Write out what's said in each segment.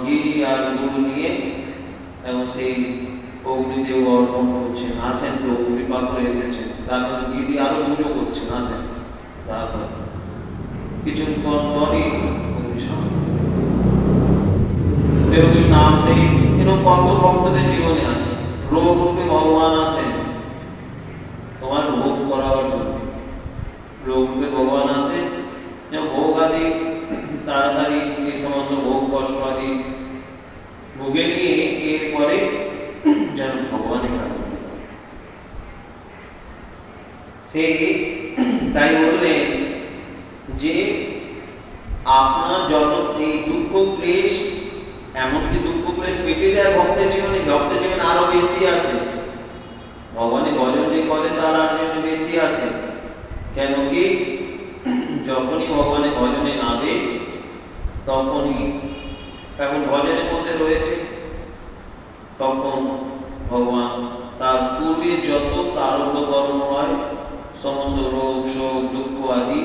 ঘি আর গুড় নিয়ে এবং সেই অগ্নিদেব অর্পণ করছেন, আসেন প্রভু কৃপা করে এসেছেন। তারপর ঘি দিয়ে আরো পুজো করছেন, আসেন। তারপর কিছুক্ষণ পরই সেরকম নাম নেই। এরকম কত ভক্তদের জীবনে আছে, রোগ রূপে ভগবান আসেন তোমার ভোগ করাবার জন্য। রোগ রূপে ভগবান আসে, ভোগ আদি তাড়াতাড়ি এই সমস্ত ভোগ কষ্ট আদি ভোগে নিয়ে এরপরে যেন ভগবানের কাছে সে তাই বললেন যে আপনার যত এই দুঃখ ক্লেশ, এমনকি দুঃখ ক্লেশ কেটে যায় ভক্তের জীবনে, ভক্তের জীবনে আরো বেশি আছে। ভগবানের ভজন যে করে তার আর বেশি আছে। কেন কি যখনই ভগবানের ভজনে নামে তখনই, এখন ভজনের মধ্যে রয়েছে, তখন ভগবান তার পূর্বে যত প্রারব্ধ কর্ম হয়, সমস্ত রোগ শোক দুঃখ আদি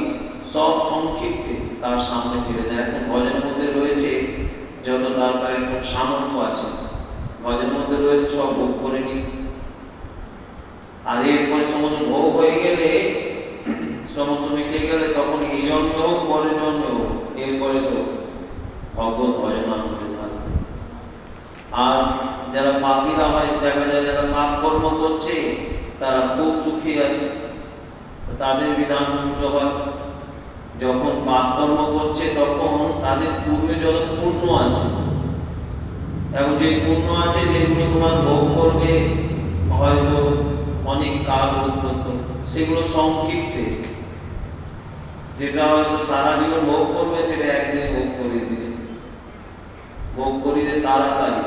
সব সংক্ষিপ্তে তার সামনে ফেলে দেয়। এখন ভজনের মধ্যে রয়েছে যত তার এখন সামর্থ্য আছে, ভজনের মধ্যে রয়েছে সব ভোগ করে নি। আর এরপরে সমস্ত ভোগ হয়ে গেলে, সমস্ত মিটে গেলে, তখন এই জন্ম হোক পরের জন্ম হোক, এরপরে তো ভগবত ভজনার মধ্যে থাকবে। আর যারা পাপীরা হয়, দেখা যায় যারা পাপ কর্ম করছে তারা খুব সুখী আছে, তাদের বিধান হয়। যখন পাপ কর্ম করছে তখন তাদের পূর্বে যত পুণ্য আছে, এবং যে পুণ্য আছে যেগুলো তোমার ভোগ করবে হয়তো অনেক কাল পর্যন্ত, সেগুলো সংক্ষিপ্তে, যেটা হয়তো সারা জীবন ভোগ করবে সেটা একদিন ভোগ করে দিবে, ভোগ করিয়ে তাড়াতাড়ি।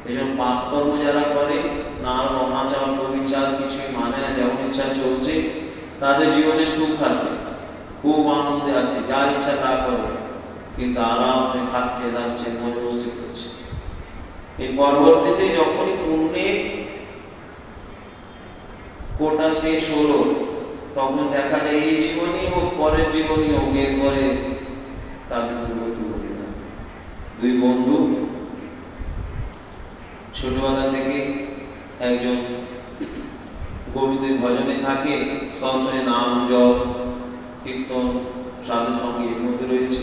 এই জন্য পাপ কর্ম যারা করে, না অনাচার প্রবিচার কিছুই মানে না, যেমন ইচ্ছা চলছে, তাদের জীবনে সুখ আছে, খুব আনন্দে আছে, যা ইচ্ছা তা করবে, কিন্তু আরামসে খাচ্ছে দাচ্ছে মজ মস্তি করছে। এই পরবর্তীতে যখনই পুণ্যের কোটা শেষ হলো, তখন দেখা যায় এই জীবনই হোক পরের জীবনই হোক, এরপরে তাদের দুর্গতি হতে থাকে। দুই বন্ধু ছোটবেলা থেকে একজন গোবিন্দের ভজনে থাকে, সবসময় নাম জপ কীর্তন সাধু সঙ্গীর মধ্যে রয়েছে।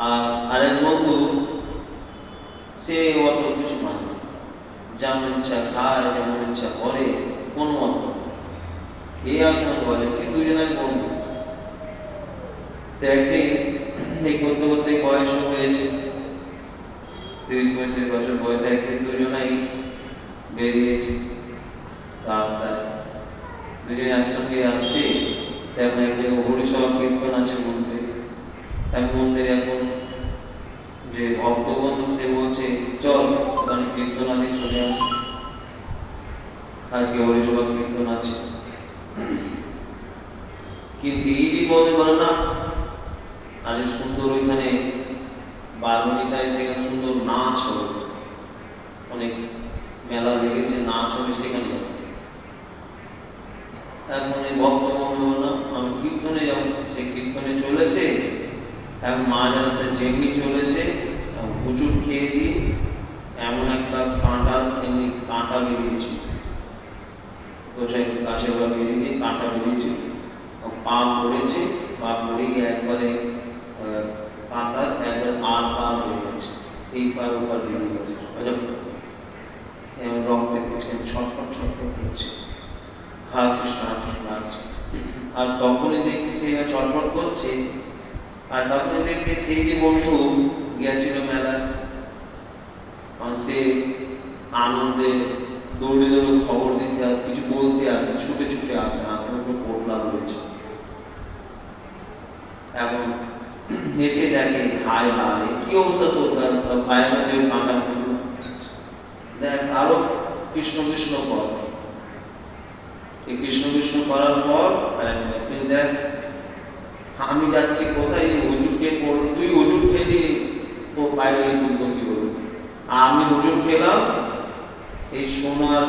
আর আরেক বন্ধু সে অত কিছু মানে, যেমন ইচ্ছা খায়, যেমন ইচ্ছা করে, কোনো মত কে আসলে বলে কি দুজনের বন্ধু। একদিন এই করতে করতে বয়স হয়েছে 30-35 বছর বয়সে, একদিন দুজনাই বেরিয়েছে রাস্তায়, দুজনে একসঙ্গে যাচ্ছে। তেমন এক জায়গায় হরিসভা কীর্তন আছে মন্দিরে, এক মন্দিরে এখন যে ভক্তবন্ধু সে বলছে চল ওখানে কীর্তন আদি শুনে আসি, আজকে হরিসভা কীর্তন আছে। কিন্তু এই যে বলতে পারে না, আজ সুন্দর ওইখানে বারমণিতায় সেখানে সুন্দর নাচ হবে, অনেক মেলা লেগেছে, নাচ হবে সেখানে। এখন এই ভক্ত বন্ধু না আমি কীর্তনে যাবো, সে কীর্তনে চলেছে, এখন মাঝ রাস্তায় যেমনি চলেছে হুজুর খেয়ে দিয়ে এমন একটা কাঁটা বেরিয়েছে, গোসাই কাছে বেরিয়ে দিয়ে কাঁটা বেরিয়েছে, পা পড়েছে, পা পড়ে গিয়ে একবারে পাতা একবার আর পা হয়ে গেছে, এই পার উপর বেরিয়ে গেছে, রক্তের পিছনে ছটফট ছটফট করছে, হা কৃষ্ণ লাগছে। আর তখনই দেখছি সে ছটফট করছে, আর তখনই দেখছি সেই যে বন্ধু গিয়েছিল মেলায়, সে আনন্দে দৌড়ে দৌড়ে খবর দিতে আসে, কিছু বলতে আসে, ছুটে ছুটে আসে, আপনার পোটলা রয়েছে। এখন এসে দেখে হায় হায় কি অবস্থা তোর ভাইয়ের মধ্যে কাঁটা ফুটলো, দেখ আরো কৃষ্ণ কৃষ্ণ কর। এই কৃষ্ণ কৃষ্ণ করার পর দেখ আমি যাচ্ছি কোথায়, হুজুরকে তুই হুজুর খেলি তোর পায়ে দুর্গতি হলো, আমি হুজুর খেলাম এই সোনার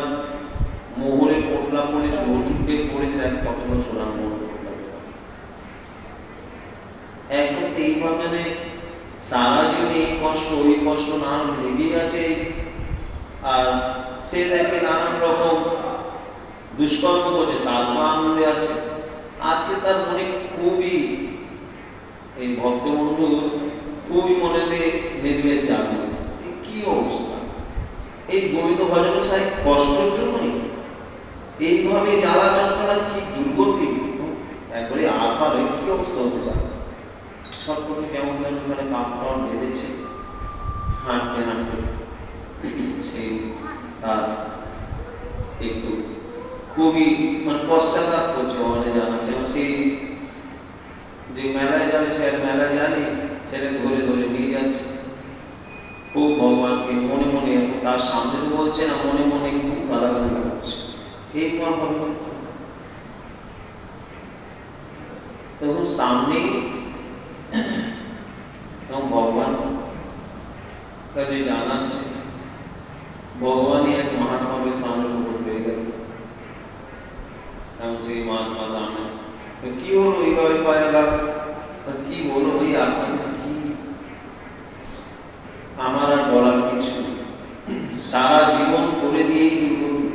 মোহরে পোটলা পড়েছে, হুজুরকে পড়ে দেখ কতগুলো সোনার মোহর পোটলা। এখন এইভাবে সারা জন্য এই কষ্ট ওই কষ্ট নানান লেগেই আছে। আর সে দেখে নানান রকম দুষ্কর্ম করছে, তারপর আনন্দে আছে। আজকে তার মনে খুবই, এই ভক্তবন্ধু খুবই মনেতে নির্বেদ যাবে, কি অবস্থা, এই গোবিন্দ ভজন সাই কষ্টের জন্যই এইভাবে জ্বালা যন্ত্রণা, কি দুর্গতি, একবারে আবার কি অবস্থা হতে পারে। ছটফটে কেমন যেন ওখানে কাপড় বেঁধেছে, হাঁটতে হাঁটতে সে তার একটু খুবই মানে পশ্চাৎ করছে, মানে জানাচ্ছে সেই যে মেলায় যাবে সে মেলায় জানি, সেটা ধরে ধরে নিয়ে যাচ্ছে। খুব ভগবানকে মনে মনে, তার সামনে তো বলছে না, মনে মনে খুব গালাগালি করছে। এরপর তখন সামনে ভগবান কাজে জানাচ্ছে, ভগবানই এক মহাত্মাকে সামনে উপর হয়ে গেল। সেই মহাত্মা সামনে কি হলো, এইভাবে পায়েগা কি বলো ভাই, আপনাকে কি, আমার আর বলার কিছু, সারা জীবন করে দিয়েই দুর্গতি।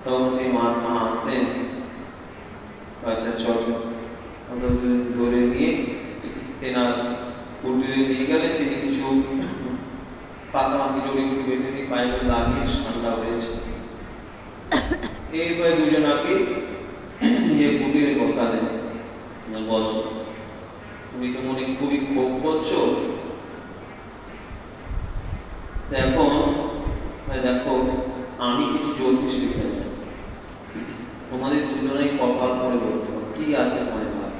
তখন সেই মহাত্মা হাসতেন, আচ্ছা চলো, ধরে নিয়ে তেনার কুটিরে নিয়ে গেলে তিনি কিছু পাতা মাটি জড়িগুলি বেঁধে দিয়ে পায়ে লাগিয়ে ঠান্ডা হয়েছে। এইভাবে দুজনাকে যে কুটিরে বসালেন, বসো, তুমি তো মনে খুবই ক্ষোভ করছো, দেখো দেখো আমি কিছু জ্যোতিষ লিখে যাই, তোমাদের দুজনেই কপাল করে বলতে হবে কি আছে মনে হয়।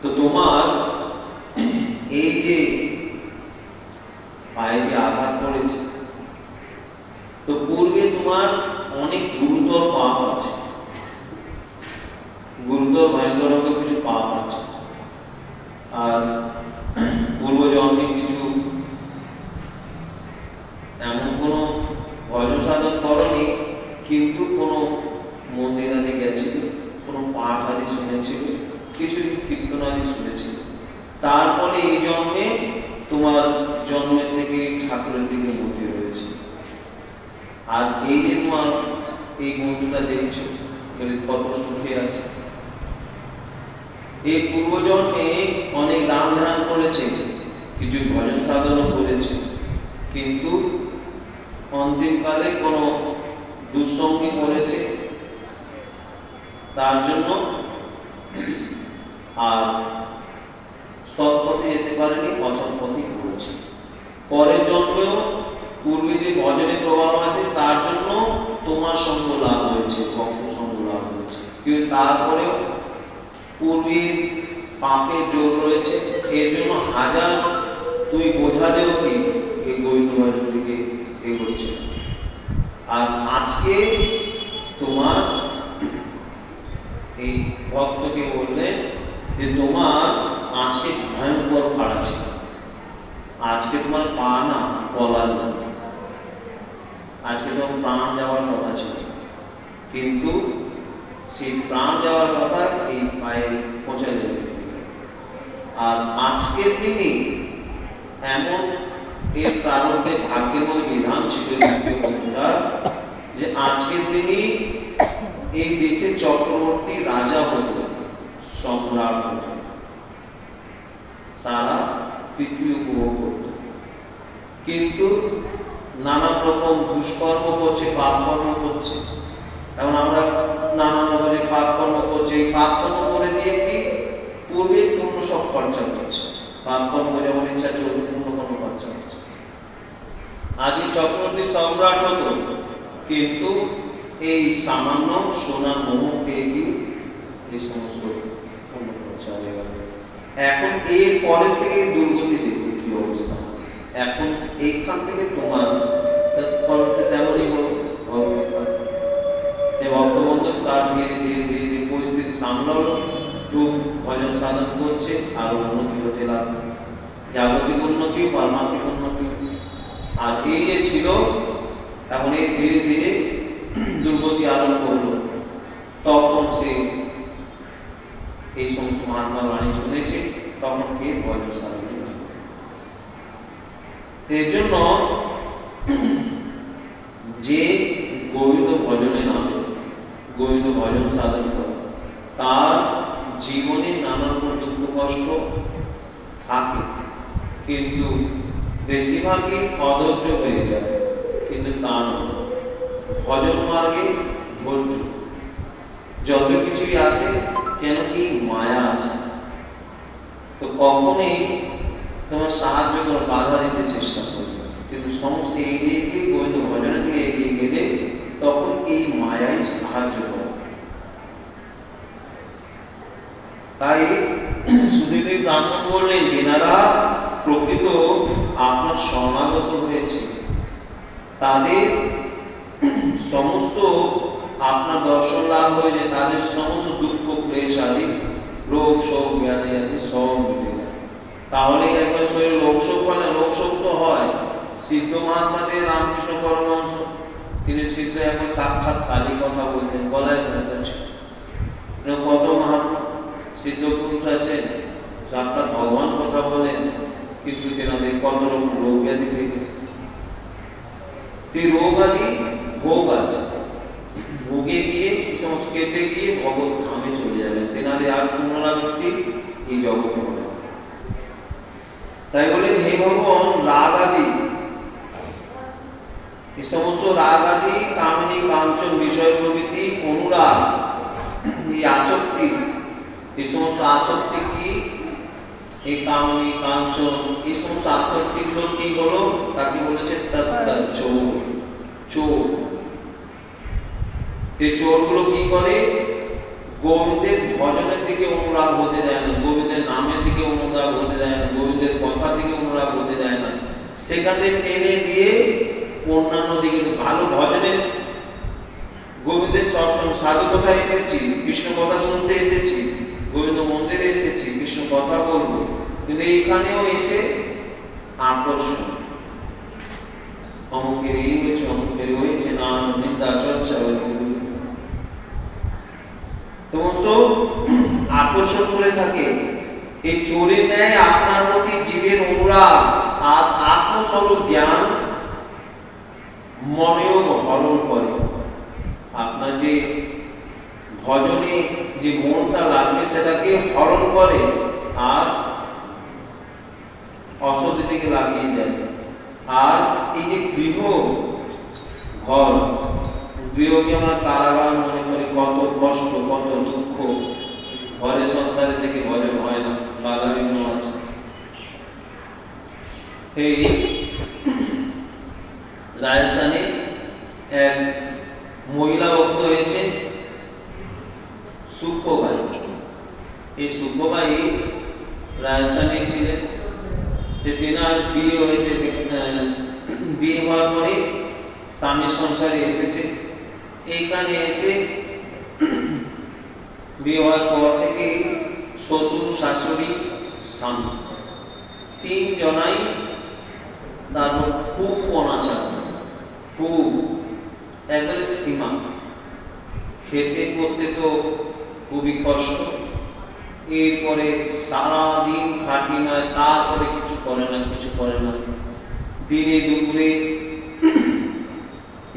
তো তোমার এই যে পায়ে যে আঘাত করেছে, তো পূর্বে তোমার অনেক গুরুতর পাপ আছে, গুরুতর ভয়ঙ্কর কিছু পাপ আছে, আর পূর্ব জন্মে কিছু এমন কোনো ভজন সাধন করনি, কিন্তু কোনো মন্দির আদি গেছিল, কোনো পাঠ আদি শুনেছিল, কিছু কীর্তন আদি শুনেছিল, তার ফলে এই জন্মে তোমার জন্মের থেকে ঠাকুরের দিকে মতি রয়েছে। আর এই যে তোমার এই বন্ধুটা দেখছো কত সুখে আছে, এই পূর্বজন্মে অনেক দান ধ্যান করেছে, কিছু ভজন সাধনও করেছে, কিন্তু অন্তিমকালে কোনো দুঃসঙ্গী করেছে, তার জন্য আর সৎপথে যেতে পারেনি, অসৎ পথে ঘুরেছে। পরের জন্মেও পূর্বে যে ভজনের প্রভাব আছে তার জন্য তোমার সঙ্গ লাভ হয়েছে, ভক্ত সঙ্গ লাভ হয়েছে, কিন্তু তারপরেও পূর্বের পাপের জোর রয়েছে, এর জন্য হাজার তুমি বোঝালেও কি এই গোবিন্দ ভজন দিকে এগোচ্ছে। আর আজকে তোমার এই ভক্তকে বললে যে তোমার আজকে ভয়ঙ্কর ফাড়া ছিল, আজকে তোমার পা না বলা যাবে, আজকে তোমার প্রাণ যাওয়ার কথা ছিল, কিন্তু সেই প্রাণ যাওয়ার কথা এই পায়ে পৌঁছে যাবে। আর আজকের দিনই এমন এর প্রারব্ধে ভাগ্যের মধ্যে বিধান ছিল যে আজকের দিনই এই দেশের চক্রবর্তী রাজা হতো, সম্রাট হতো, সারা পৃথিবী উপভোগ করত, কিন্তু নানান রকম দুষ্কর্ম করছে, পাপকর্ম করছে। এখন আমরা নানান রকমের পাপকর্ম করছি, এই পাপকর্ম করে দিয়ে কি পূর্বে পূর্ণ সব খরচা করছে, পাপকর্ম যেমন ইচ্ছা চলবে পূর্ণ কোনো খরচা হচ্ছে। আজ এই চক্রবর্তী সম্রাট হতো, কিন্তু এই সামান্য সোনার মোহ পেয়ে গিয়ে এই সমস্ত পূর্ণ খরচা হয়ে গেল। এখন এর পরের থেকে দুর্গতি দেখবে কি অবস্থা। এখন এইখান থেকে তোমার তেমনই ভক্তবন্ধু তার ধীরে ধীরে ধীরে ধীরে পরিস্থিতি সামলালো, একটু ভজন সাধন করছে, আর উন্নতি হতে লাগলো, জাগতিক উন্নতি, পারমাত্মিক উন্নতি। আর এই যে ছিল, এখন এই ধীরে ধীরে দুর্গতি আরম্ভ হলো। তখন সে এই সমস্ত মহাত্মার বাণী শুনেছে, তখন কে ভজন সাধন করবে। এর জন্য যে গোবিন্দ ভজনে নামে, গোবিন্দ ভজন সাধন করে, তার জীবনে নানা রকম দুঃখ কষ্ট থাকে, কিন্তু বেশিরভাগই অধৈর্য হয়ে যায়। কিন্তু তা নয়, ভজন মার্গে ধৈর্য যত কিছুই আসে, কেন কি মায়া আছে, তো কখনোই তোমার সাহায্য করে বাধা দিতে চেষ্টা করবে, কিন্তু সমস্ত এগিয়ে গিয়ে গোবিন্দ ভজনের দিকে এগিয়ে গেলে তখন এই মায়াই সাহায্য করে। তাই সুধীর ব্রাহ্মণ বললেন, যেনারা প্রকৃত আপনার শরণাগত হয়েছে, তাদের সমস্ত আপনার দর্শন লাভ হয়েছে, তাদের সমস্ত দুঃখ ক্লেশ আদি রোগ শোক ব্যাধি আদি সব মিটে যায়। তাহলে একবার শরীরে রোগ শোক হয় না? রোগ শোক তো হয়। সিদ্ধ মহাত্মাদের রামকৃষ্ণ পরমহংস, তিনি সিদ্ধ এখন সাক্ষাৎ কালী কথা বলতেন, গলায় ভেসা ছিল। কত মহাত্মা সিদ্ধ পুরুষ আছেন, সাক্ষাৎ ভগবান কথা বলেন, কিন্তু তেনাদের কত রকম রোগ ব্যাধি থেকেছে। রোগ আদি ভোগ আছে, ভোগে গিয়ে সমস্ত কেটে গিয়ে ভগবত ধামে চলে যাবেন, তেনাদের আর পুনরাবৃত্তি এই জগতে হবে। তাই বলে হে ভগবান, রাগ আদি, এই সমস্ত রাগ আদি কামিনী কাঞ্চন বিষয় প্রভৃতি অনুরাগ, এই আসক্তি, এই সমস্ত আসক্তি কি? এই কামিনী কাঞ্চন, এই সমস্ত আসক্তি গুলো কি হলো? তাকে বলেছে তস্কর, চোর। চোর, এই চোরগুলো কি করে? গোবিন্দের ভজনের দিকে অনুরাগ হতে দেয় না, গোবিন্দের নামের দিকে অনুরাগ হতে দেয় না, গোবিন্দের কথা দিকে অনুরাগ হতে দেয় না, সেখানে টেনে দিয়ে অন্যান্য দিকে। ভালো ভজনে গোবিন্দের সৎসঙ্গ সাধু কথা এসেছি, কৃষ্ণ কথা শুনতে এসেছি, গোবিন্দ মন্দিরে এসেছি, কৃষ্ণ কথা বলবো, কিন্তু এইখানেও এসে আকর্ষণ, অমুকের এই হয়েছে, অমুকের হয়েছে, নাম নিন্দা চর্চা, তোমার তো আকর্ষণ করে থাকে। এই চোরের ন্যায় আপনার প্রতি জীবের অনুরাগ আর আত্মস্বরূপ জ্ঞান মনেও হরণ করে। আপনার যে ভজনে যে মনটা লাগবে সেটাকে হরণ করে আর অসৎ দিকে লাগিয়ে দেয়। আর এই যে গৃহ ঘর, গৃহকে আমরা কারাগার মনে করি, কত কষ্ট, কত দুঃখ, ঘরে সংসারে থেকে ভজন হয় না, বাধা বিঘ্ন আছে। সেই রাজস্থানে এক মহিলা ভক্ত হয়েছে সুখবাই। এই সুখবাই রাজস্থানে ছিলেন, তেনার বিয়ে হয়েছে, বিয়ে হওয়ার পরে স্বামী সংসারে এসেছে। এইখানে এসে বিয়ে হওয়ার পর থেকে শ্বশুর শাশুড়ি স্বামী তিন জনাই তার খুব অনাচার, খুব একবারে সীমা, খেতে করতে তো খুবই কষ্ট। এরপরে সারাদিন খাটি নয়, তারপরে কিছু করে না, কিছু করে না। দিনে দুপুরে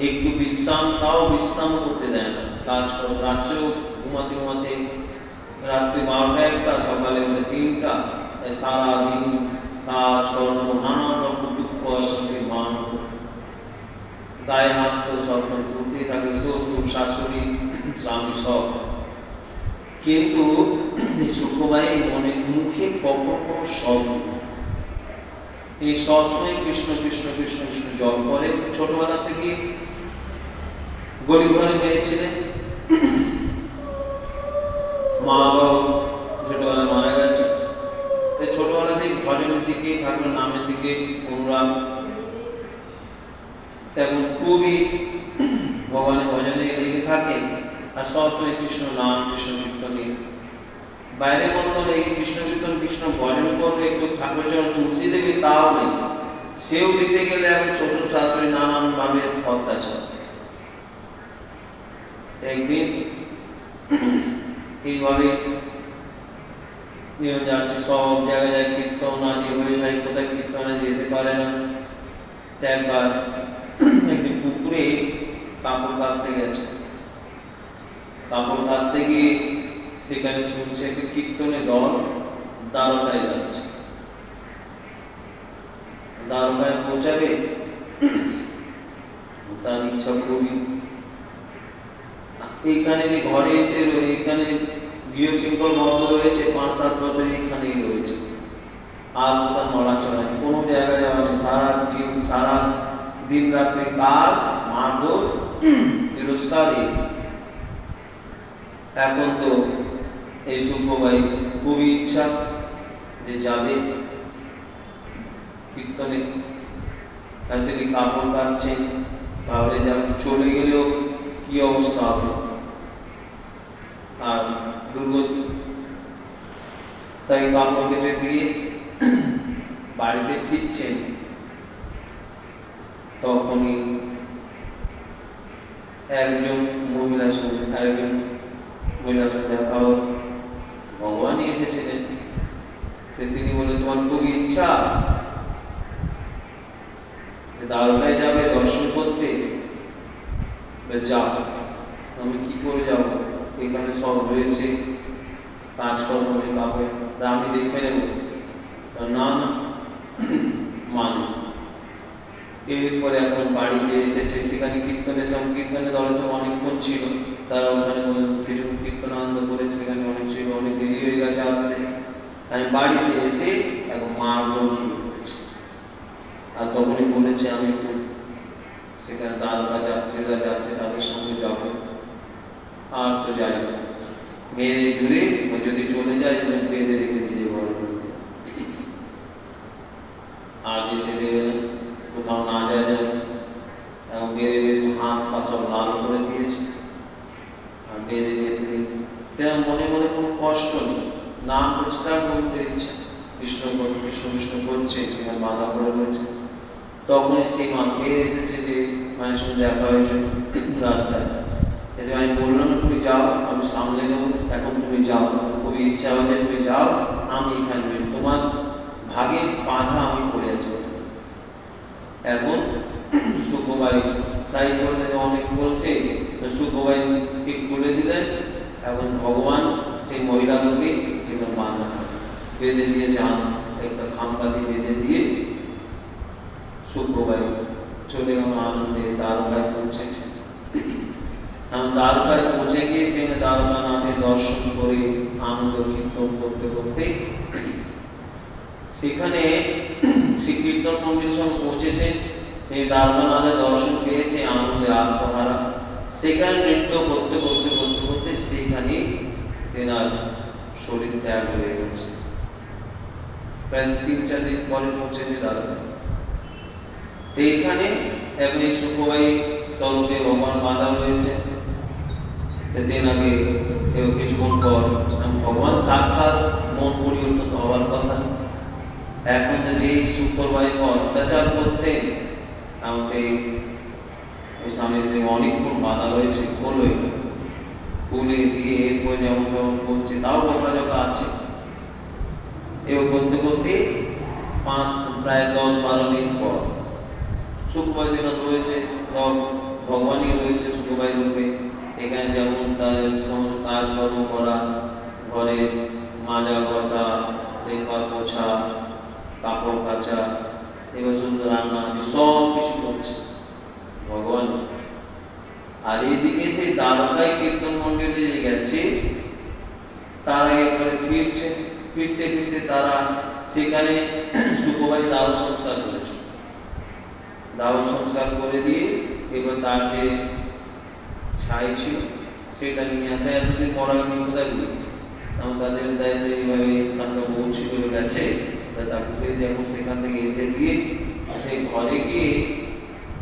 একটু বিশ্রাম, তাও বিশ্রাম করতে দেয় না, কাজ করে। রাত্রেও ঘুমাতে ঘুমাতে রাত্রি 12টা 1টা, সকালে 3টা, সারাদিন কাজ কর্ম, নানা রকম দুঃখ অশান্তি মান, গায়ে হাত তো সবসময় ঘুরতে থাকে, শ্বশুর শাশুড়ি স্বামী সব। কিন্তু সুখবাই মনে মুখে কখনো শব্দ, এই সবসময় কৃষ্ণ কৃষ্ণ কৃষ্ণ কৃষ্ণ জপ করে। ছোটবেলা থেকে গরিব ঘরে পেয়েছিলেন, মা বাবা ছোটবেলা মারা গেছে। ছোটবেলা থেকে ভজনের দিকে, ঠাকুরের নামের দিকে অনুরাগ, তেমন খুবই ভগবানের ভজনে লেগে থাকে। আর সবসময় কৃষ্ণ নাম, কৃষ্ণ কীর্তনে, বাইরে বলতো এই কৃষ্ণ কীর্তন, কৃষ্ণ ভজন করবে, একটু ঠাকুর চরণ তুলসী দেবে, তাও নেই। সেও দিতে গেলে এখন শ্বশুর শাশুড়ি নানান ভাবে অত্যাচার। একদিন এইভাবে যাচ্ছে সব জায়গায় কীর্তন আদি হয়ে যায়, কোথায় কীর্তনে যেতে পারে না। একবার একটি পুকুরে কাপড় কাচতে গেছে, কাপড় কাচতে গিয়ে সেখানে শুনছে একটি কীর্তনের দল দ্বারকায় যাচ্ছে। দ্বারকায় পৌঁছাবে তার ইচ্ছা খুবই। এইখানে যে ঘরে এসে এখানে গৃহশৃঙ্খল বন্ধ রয়েছে, 5-7 বছর এখানেই রয়েছে, আর কোথাও নড়াচড়া নেই, কোনো জায়গায় যাওয়া নেই। সারা দিন রাত্রে কাজ, মারধর, তিরস্কার। এখন তো এই সুখভাই খুবই ইচ্ছা যে যাবে কীর্তনে, তিনি কাপড় কাচ্ছেন, তাহলে যেমন চলে গেলেও কি অবস্থা হবে, আর দুর্গতি। তাই কাপড় কেচে দিয়ে বাড়িতে ফিরছেন, তখনই একজন মহিলার সঙ্গে আরেকজন মহিলার সঙ্গে দেখা হল। ভগবানই এসেছিলেন। তিনি বলে, তোমার খুবই ইচ্ছা যে দ্বারকায় যাবে দর্শন করতে, যাও। আমি কি করে যাব, এখানে সব রয়েছে কাজকর্ম, কাপড়, আমি দেখে নেব। না না, মানে এরপরে এখন বাড়িতে এসেছে, সেখানে কীর্তনের সংকীর্তনে দলের সব অনেকক্ষণ ছিল, তারা ওখানে কিছু কীর্তন আনন্দ করেছে, সেখানে অনেক ছিল, অনেক দেরি হয়ে গেছে আসতে। আমি বাড়িতে এসে এখন মারধর শুরু করেছি, আর তখনই বলেছে আমি একটু সেখানে দ্বারকা যাত্রীরা যাচ্ছে তাদের সঙ্গে যাব, আর তো যাই না, মেরে ঘুরে যদি চলে যায় বেঁধে রেখে দিয়ে বড় আর যেতে দেবে না, কোথাও না যায় যাবে। এবং বেঁধে বেঁধে হাত পা সব লাল করে দিয়েছে, আর বেঁধে বেঁধে তেমন মনে মনে কোনো কষ্ট নেই, নাম প্রচেষ্টা করতে ইচ্ছে, কৃষ্ণ কৃষ্ণ কৃষ্ণ করছে, সেখানে বাধা করে রয়েছে। তখনই সেই মা ফের এসেছে, যে মায়ের সঙ্গে দেখা হয়েছে রাস্তায়, এসে আমি বললাম তুমি যাও, আমি সামলে নেব, এখন তুমি যাও, খুবই ইচ্ছা হয়েছে তুমি যাও, আমি এখানে তোমার ভাগে বাধা আমি পড়ে আছি। এখন সুখভাই তাই বললে, অনেক বলছে, সুখভাই ঠিক বলে দিলেন। এখন ভগবান সেই মহিলাগুলি সেখানে বাধা বেঁধে দিয়ে যান, একটা খাম্পা দিয়ে বেঁধে দিয়ে সুখভাই চলে গেল আনন্দে, দ্বারকায় পৌঁছেছে। দ্বারকায় পৌঁছে গিয়ে সেখানে দ্বারকানাথের দর্শন করে আনন্দ কীর্তন করতে করতে সেখানে শ্রী কীর্তন মন্দিরের সঙ্গে পৌঁছেছে। তিনি দ্বারকানাথের দর্শন পেয়েছে, আনন্দে আত্মহারা। সেখানে নৃত্য করতে করতে করতে করতে সেখানে তেনার শরীর ত্যাগ হয়ে গেছে। প্রায় 3-4 দিন পরে পৌঁছেছে দ্বারকা। এইখানে এমনি সুখভাই স্বরূপে ভগবান বাধা রয়েছে। দিন আগে কিছুক্ষণ পর ভগবান সাক্ষাৎ মন পরিবর্তন হওয়ার কথা। এখন যে সুখভাই অত্যাচার করতে আমাকে ওই সামনে যে অনেকক্ষণ বাধা রয়েছে, খুলে দিয়ে এরপর যেমন তেমন করছে, তাও যোগাযোগ আছে। এবার করতে করতে প্রায় 10-12 দিন পর সুখভাই দিন রয়েছে, ভগবানই রয়েছে সুখভাই রূপে। এখানে যেমন তার কাজকর্ম করা, ঘরে মাজা বসা, লেপা পোছা, কাপড় কাচা, এবার সুন্দর রান্না, সব কিছু করছে ভগবান। আর এইদিকে সেই দ্বারকায় কীর্তন মন্দিরে গেছে, তার আগে একবারে ফিরছে। ফিরতে ফিরতে তারা সেখানে সুখভাই দাহ সংস্কার করেছে। দাহ সংস্কার করে দিয়ে এবার তার যে ছাই ছিল সেটা নিয়ে আসা। এতদিন পড়াশোনা কোথায় গেল, তাদের দায়িত্ব এইভাবে এখানটা পৌঁছে করে গেছে। তাকে যখন সেখান থেকে এসে গিয়ে সেই ঘরে গিয়ে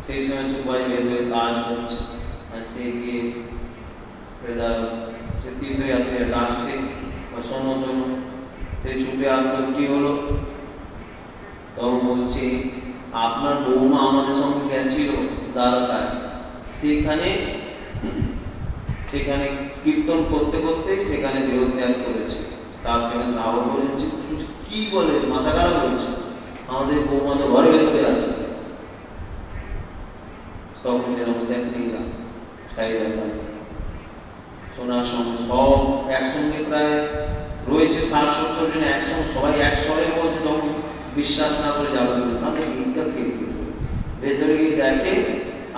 সেই সময় সুখভাই বের কাজ করছে, আর সে গিয়ে সে তীর্থযাত্রীরা ডাকছে, শোনো শোনো, সে ছুটে আসলো। কি হলো? তখন বলছে, আপনার বৌমা আমাদের সঙ্গে গেছিল দ্বারকায়, সেখানে কীর্তন করতে করতে সেখানে দেহত্যাগ করেছে। তার সেখানে দাও বলেছে, কি বলে মাথা খারাপ হচ্ছে, আমাদের বৌমা তো ঘরের ভেতরে আছে। তখন যেরকম দেখেনি না শোনার সঙ্গে সব একসঙ্গে প্রায় রয়েছে 60-70 জন একসঙ্গে, সবাই একসঙ্গে বলছে। তখন বিশ্বাস না করে যাবে, তাহলে এইটা কে? ভেতরে গিয়ে দেখে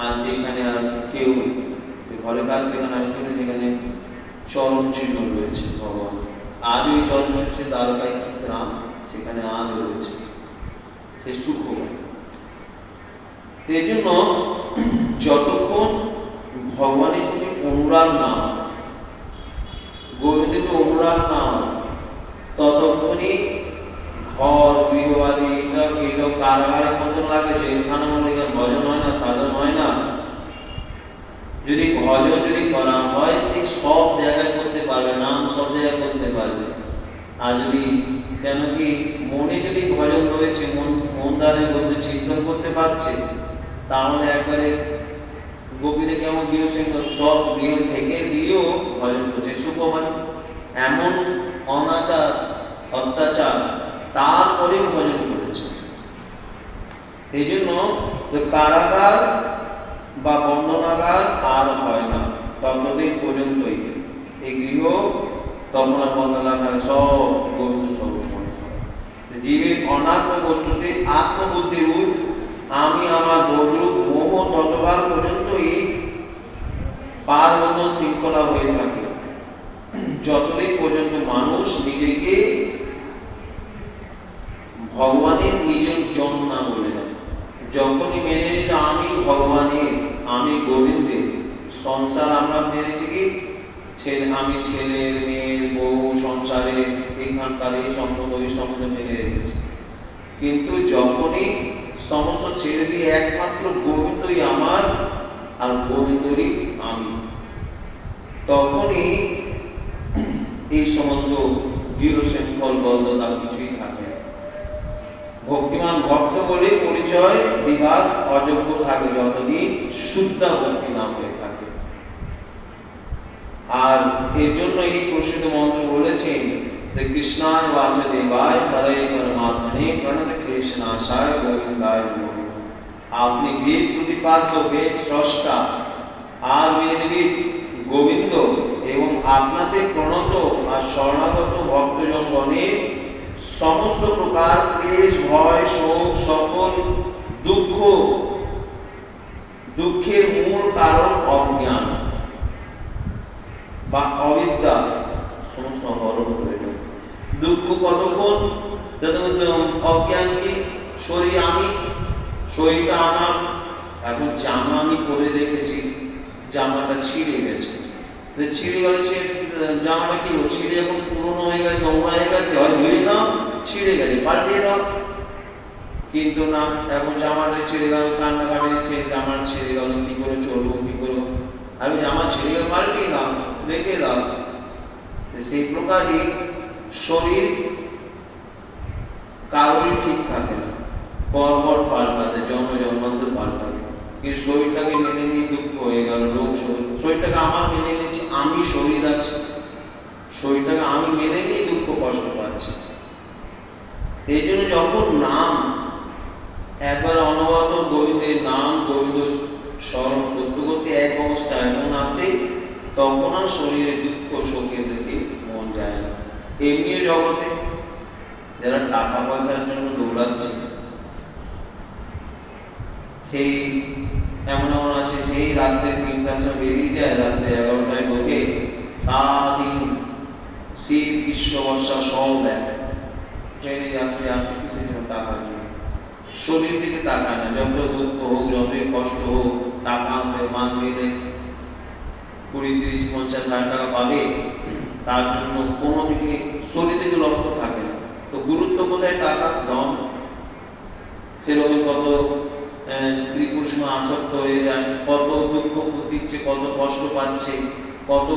আর সেখানে আর কেউ ঘরে কাজ, সেখানে আরেকজনে সেখানে চরণ চিহ্ন রয়েছে ভগবান। আজ ওই চরণ চিহ্ন দ্বারকায় কি গ্রাম, সেখানে আজ রয়েছে সে সুখ। এই জন্য যতক্ষণ ভগবানের প্রতি অনুরাগ না হয়, গোবিন্দের অনুরাগ না হয়, ততক্ষণই ঘর গৃহবাদী এটা কারাগারের মতন লাগে, যেখানে আমাদের ভজন হয় না, সাধন হয় না। যদি ভজন যদি করা হয়, সে সব জায়গায় করতে পারবে, নাম সব জায়গায় করতে পারবে। আর যদি কেন কি মনে যদি ভজন রয়েছে, মন দ্বারা বলতে চিন্তন করতে পারছে, তাহলে একবারে গোপীদের কেমন গৃহ সব গৃহ থেকে দিয়েও ভজন করছে সুখময়। এমন অনাচার অত্যাচার তারপরে ভজন করেছে। এই জন্য কারাগার বা বন্ধনাগার আর হয় না, ততদিন পর্যন্তই এই গৃহ তখন আর বন্ধনাগার সব গোবিন্দ স্বরূপ মনে হয়। জীবের অনাত্ম বস্তুতে আত্মবুদ্ধি রূপ আমি আমার দৌড় মোহ ততবার পর্যন্তই পারবন্ধন শৃঙ্খলা হয়ে থাকে, যতদিন পর্যন্ত মানুষ নিজেকে ভগবানের নিজের জন না বলে না। যখনই মেনে নিল আমি ভগবানের, আমি গোবিন্দের, সংসার আমরা মেনেছি কি আমি ছেলের মেয়ের বউ সংসারে এখানকার এই সম্বন্ধ ওই সম্বন্ধ মেনে রেখেছি। কিন্তু যখনই সমস্ত ছেড়ে দিয়ে একমাত্র গোবিন্দই আমার আর গোবিন্দরই আমি, তখনই এই সমস্ত দৃঢ় শৃঙ্খল বদ্ধতা কিছুই থাকে। ভক্তিমান ভক্ত বলে পরিচয় দিবার অযোগ্য থাকে যতদিন শুদ্ধ ভক্তি না হয়ে থাকে। আর এর জন্য এই প্রসিদ্ধ মন্ত্র বলেছেন যে কৃষ্ণায় বাসুদেবায় হরে পরমাত্মনে প্রণত ক্লেশনাশায় গোবিন্দায় নমঃ। আপনি বেদ প্রতিপাদ্য, বেদ স্রষ্টা আর বেদবিদ গোবিন্দ এবং আপনাতে প্রণত আর শরণাগত ভক্তজনগণের সমস্ত প্রকার ক্লেশ ভয় শোক সকল দুঃখের মূল কারণ অজ্ঞান বা অবিদ্যা সমস্ত হরণ করে দেয়। দুঃখ কতক্ষণ? অজ্ঞান কি? শরীর আমি, শরীরটা আমার। এখন জামা আমি পরে রেখেছি, জামাটা ছিঁড়ে গেছে, ছিঁড়ে গেলে সে জামাটা কি ছিঁড়ে এখন পুরনো হয়ে গেছে, নোংরা হয়ে গেছে, হয় ধুয়ে দাও, ছিঁড়ে গেছে পাল্টিয়ে দাও। কিন্তু না, এখন জামাটা ছিঁড়ে গেল, কান্নাকাটি হচ্ছে, জামা ছিঁড়ে গেল, কি করে চলবো, কি করবো? আমি জামা ছিঁড়ে গেল পাল্টিয়ে দাও, রেখে দাও। সেই প্রকারই শরীর কারোরই ঠিক থাকে না, পরপর পাল্টাতে, জন্মান্তর পাল্টাতে। কিন্তু শরীরটাকে মেনে নিয়ে দুঃখ হয়ে গেল, রোগ শরীরটাকে আমার মেনে নিয়েছি, আমি শরীর আছে, শরীরটাকে আমি মেনে নিয়ে দুঃখ কষ্ট পাচ্ছি। এই জন্য যখন নাম একবার অনবরত গোবিন্দের নাম গোবিন্দ স্মরণ করতে করতে এক অবস্থা এমন আসে, তখন আর শরীরের দুঃখ শোকের দিকে মন যায় না। এমনি জগতে যারা টাকা পয়সার জন্য দৌড়াচ্ছে, সেই এমন আছে সেই রাত্রে 3টার সময় বেরিয়ে যায়, রাত্রে 11টায় ঢোকে, সারাদিন শীত গ্রীষ্ম বর্ষা সব দেখে, ট্রেনে যাচ্ছে আসে কিসের জন্য? টাকার জন্য। শরীর দিকে তাকায় না, যত দুঃখ হোক যতই কষ্ট হোক, টাকা আনবে, মাছ মিলে 20, 30, 50 হাজার টাকা পাবে, তার জন্য কোনো দিকে শরীর থেকে লক্ষ্য থাকে না। তো গুরুত্ব কোথায়? টাকা দম। সেরকম কত স্ত্রী পুরুষ আসক্ত হয়ে যায়, কত দুঃখ দিচ্ছে, কত কষ্ট পাচ্ছে, কত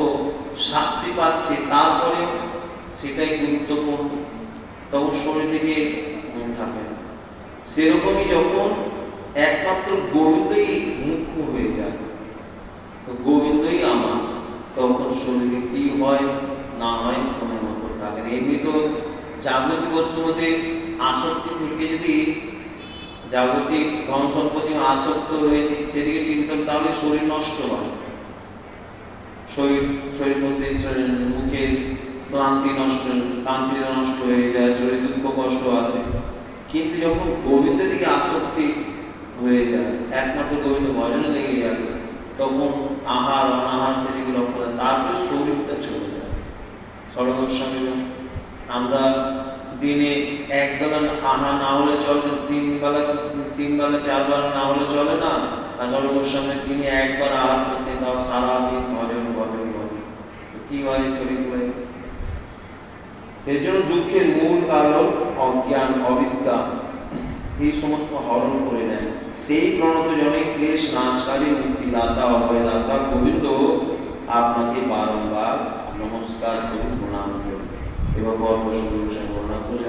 শাস্তি পাচ্ছে, তারপরে সেটাই গুরুত্বপূর্ণ, তখন শরীর থেকে মন থাকে না। সেরকমই যখন একমাত্র গোবিন্দই মুখ্য হয়ে যায়, তো গোবিন্দই আমার, তখন শরীরে কি হয় না হয় কোনো মতো থাকে। এমনি তো জাগতিক বস্তুর মধ্যে আসক্তি থেকে যদি জাগতিক ধন সম্পত্তি আসক্ত হয়েছে সেদিকে চিন্তা, তাহলে শরীর নষ্ট হয়, শরীর মধ্যে মুখের ক্লান্তি নষ্ট হয়ে যায়, শরীর দুঃখ কষ্ট আসে। কিন্তু যখন গোবিন্দের দিকে আসক্তি হয়ে যায়, একমাত্র গোবিন্দ ভজনে লেগে যাবে, তখন আহার অনাহার সেদিকে লক্ষ্য করে, তারপরে শরীরটা চলে যায়। সরল গোস্বামী, আমরা দিনে একবেলা আহার না হলে চলে, তিন বেলা 4 বার না হলে চলে না। আর সরল গোস্বামী তিনি একবার আহার করতে, তাও সারাদিন ভজন ভজন ভজন, কি হয় শরীর হয়। এর জন্য দুঃখের মূল কারণ অজ্ঞান, অবিদ্যা এই সমস্ত হরণ করে নেয়। সেই প্রণত জনে ক্লেশ নাশকারী মুক্তিদাতা অভয়দাতা গোবিন্দ আপনাকে বারংবার নমস্কার করে প্রণাম করুন। এবার গল্প শুরু বর্ণনা করে